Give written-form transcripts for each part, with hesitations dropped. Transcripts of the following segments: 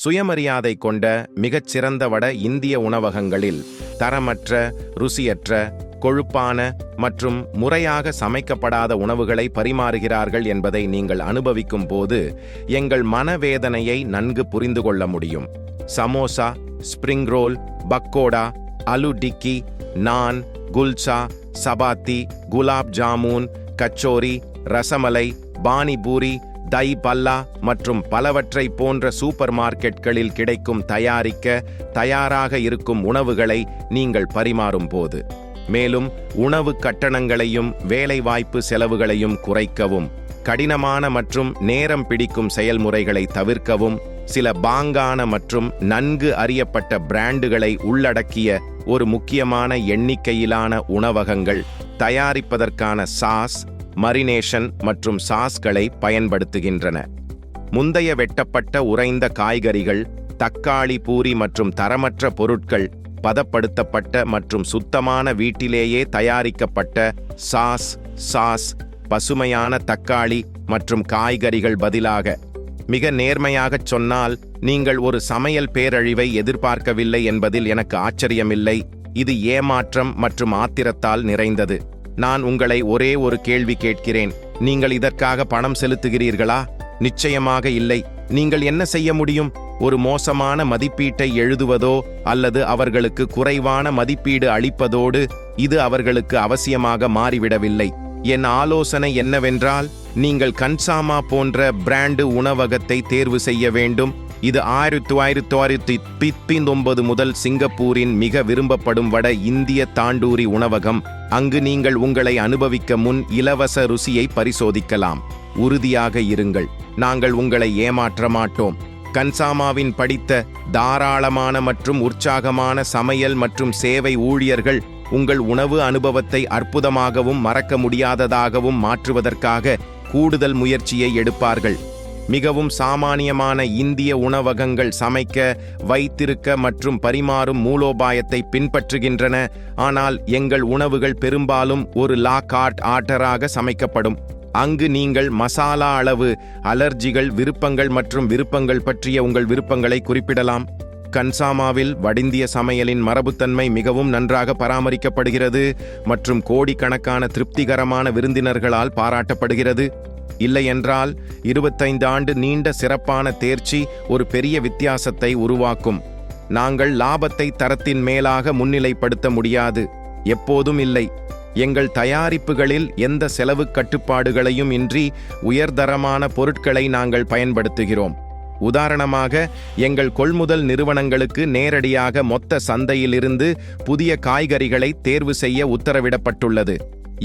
சுயமரியாதை கொண்ட மிகச்சிறந்த வட இந்திய உணவகங்களில் தரமற்ற, ருசியற்ற, கொழுப்பான மற்றும் முறையாக சமைக்கப்படாத உணவுகளை பரிமாறுகிறார்கள் என்பதை நீங்கள் அனுபவிக்கும் போது எங்கள் மனவேதனையை நன்கு புரிந்து கொள்ள முடியும். சமோசா, ஸ்பிரிங் ரோல், பக்கோடா, அலு டிக்கி, நான், குல்சா, சபாத்தி, குலாப் ஜாமூன், கச்சோரி, ரசமலை, பானிபூரி, தை பல்லா மற்றும் பலவற்றை போன்ற சூப்பர் மார்க்கெட்களில் கிடைக்கும் தயாராக இருக்கும் உணவுகளை நீங்கள் பரிமாறும் போது, மேலும் உணவு கட்டணங்களையும் வேலைவாய்ப்பு செலவுகளையும் குறைக்கவும், கடினமான மற்றும் நேரம் பிடிக்கும் செயல்முறைகளை தவிர்க்கவும், சில பாங்கான மற்றும் நன்கு அறியப்பட்ட பிராண்டுகளை உள்ளடக்கிய ஒரு முக்கியமான எண்ணிக்கையிலான உணவகங்கள் தயாரிப்பதற்கான சாஸ், மரினேஷன் மற்றும் சாஸ்களை பயன்படுத்துகின்றன. முந்தைய வெட்டப்பட்ட உறைந்த காய்கறிகள், தக்காளி பூரி மற்றும் தரமற்ற பொருட்கள், பதப்படுத்தப்பட்ட மற்றும் சுத்தமான வீட்டிலேயே தயாரிக்கப்பட்ட சாஸ், பசுமையான தக்காளி மற்றும் காய்கறிகள் பதிலாக. மிக நேர்மையாகச் சொன்னால், நீங்கள் ஒரு சமையல் பேரழிவை எதிர்பார்க்கவில்லை என்பதில் எனக்கு ஆச்சரியமில்லை. இது ஏமாற்றம் மற்றும் ஆத்திரத்தால் நிறைந்தது. நான் உங்களை ஒரே ஒரு கேள்வி கேட்கிறேன். நீங்கள் இதற்காக பணம் செலுத்துகிறீர்களா? நிச்சயமாக இல்லை. நீங்கள் என்ன செய்ய முடியும்? ஒரு மோசமான மதிப்பீட்டை எழுதுவதோ அல்லது அவர்களுக்கு குறைவான மதிப்பீடு அளிப்பதோடு இது அவர்களுக்கு அவசியமாக மாறிவிடவில்லை. என் ஆலோசனை என்னவென்றால், நீங்கள் கன்சாமா போன்ற பிராண்டு உணவகத்தை தேர்வு செய்ய வேண்டும். இது 1999 முதல் சிங்கப்பூரின் மிக விரும்பப்படும் வட இந்திய தாண்டூரி உணவகம். அங்கு நீங்கள் உங்களை அனுபவிக்க முன் இலவச ருசியை பரிசோதிக்கலாம். உறுதியாக இருங்கள், நாங்கள் உங்களை ஏமாற்ற மாட்டோம். கன்சாமாவின் படித்த தாராளமான மற்றும் உற்சாகமான சமையல் மற்றும் சேவை ஊழியர்கள் உங்கள் உணவு அனுபவத்தை அற்புதமாகவும் மறக்க முடியாததாகவும் மாற்றுவதற்காக கூடுதல் முயற்சியை எடுப்பார்கள். மிகவும் சாமானியமான இந்திய உணவகங்கள் சமைக்க, வைத்திருக்க மற்றும் பரிமாறும் மூலோபாயத்தை பின்பற்றுகின்றன. ஆனால் எங்கள் உணவுகள் பெரும்பாலும் ஒரு லா கார்ட் ஆர்டராக சமைக்கப்படும். அங்கு நீங்கள் மசாலா அளவு, அலர்ஜிகள், விருப்பங்கள் மற்றும் விருப்பங்கள் பற்றிய உங்கள் விருப்பங்களை குறிப்பிடலாம். கன்சாமாவில் வடிந்திய சமையலின் மரபுத்தன்மை மிகவும் நன்றாக பராமரிக்கப்படுகிறது மற்றும் கோடிக்கணக்கான திருப்திகரமான விருந்தினர்களால் பாராட்டப்படுகிறது. இல்லையென்றால் 25 ஆண்டு நீண்ட சிறப்பான தேர்ச்சி ஒரு பெரிய வித்தியாசத்தை உருவாக்கும். நாங்கள் லாபத்தை தரத்தின் மேலாக முன்னிலைப்படுத்த முடியாது, எப்போதும் இல்லை. எங்கள் தயாரிப்புகளில் எந்த செலவு கட்டுப்பாடுகளையும் இன்றி உயர்தரமான பொருட்களை நாங்கள் பயன்படுத்துகிறோம். உதாரணமாக, எங்கள் கொள்முதல் நிறுவனங்களுக்கு நேரடியாக மொத்த சந்தையிலிருந்து புதிய காய்கறிகளை தேர்வு செய்ய உத்தரவிடப்பட்டுள்ளது.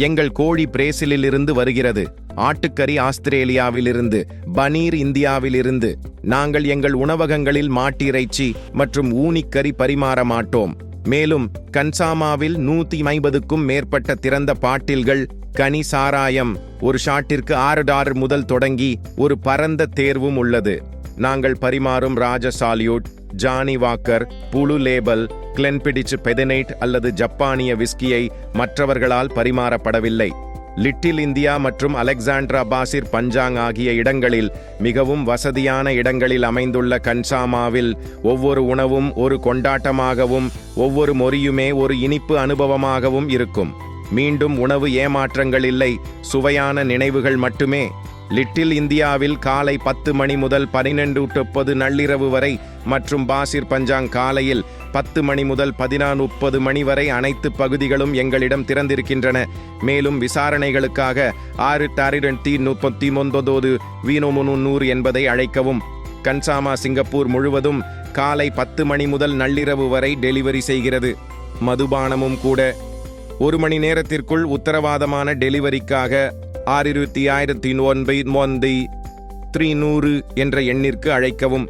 எங்கள் கோழி பிரேசிலிலிருந்து வருகிறது, ஆட்டுக்கறி ஆஸ்திரேலியாவிலிருந்து, பனீர் இந்தியாவிலிருந்து. நாங்கள் எங்கள் உணவகங்களில் மாட்டிறைச்சி மற்றும் ஊனிக்கறி பரிமாற மாட்டோம். மேலும் கன்சாமாவில் 150க்கும் மேற்பட்ட திறந்த பாட்டில்கள், கனி சாராயம், ஒரு ஷாட்டிற்கு $6 முதல் தொடங்கி ஒரு பரந்த தேர்வும் உள்ளது. நாங்கள் பரிமாறும் ராஜ salute, Johnnie Walker, blue label, கிளென்பிடிச் பெதனைட் அல்லது ஜப்பானிய விஸ்கியை மற்றவர்களால் பரிமாறப்படவில்லை. லிட்டில் இந்தியா மற்றும் அலெக்சாண்ட்ரா பாசிர் பஞ்சாங் ஆகிய இடங்களில் மிகவும் வசதியான இடங்களில் அமைந்துள்ள கன்சாமாவில் ஒவ்வொரு உணவும் ஒரு கொண்டாட்டமாகவும் ஒவ்வொரு மொரியுமே ஒரு இனிப்பு அனுபவமாகவும் இருக்கும். மீண்டும் உணவு ஏமாற்றங்கள் இல்லை, சுவையான நினைவுகள் மட்டுமே. லிட்டில் இந்தியாவில் காலை 10 மணி முதல் 12:30 நள்ளிரவு வரை மற்றும் பாசிர் பஞ்சாங் காலையில் 10 மணி முதல் 14:30 மணி வரை அனைத்து பகுதிகளும் எங்களிடம் திறந்திருக்கின்றன. மேலும் விசாரணைகளுக்காக 639 என்பதை அழைக்கவும். கன்சாமா சிங்கப்பூர் முழுவதும் காலை 10 மணி முதல் நள்ளிரவு வரை டெலிவரி செய்கிறது. மதுபானமும் கூட. 1 மணி நேரத்திற்குள் உத்தரவாதமான டெலிவரிக்காக 629 300 என்ற எண்ணிற்கு அழைக்கவும்.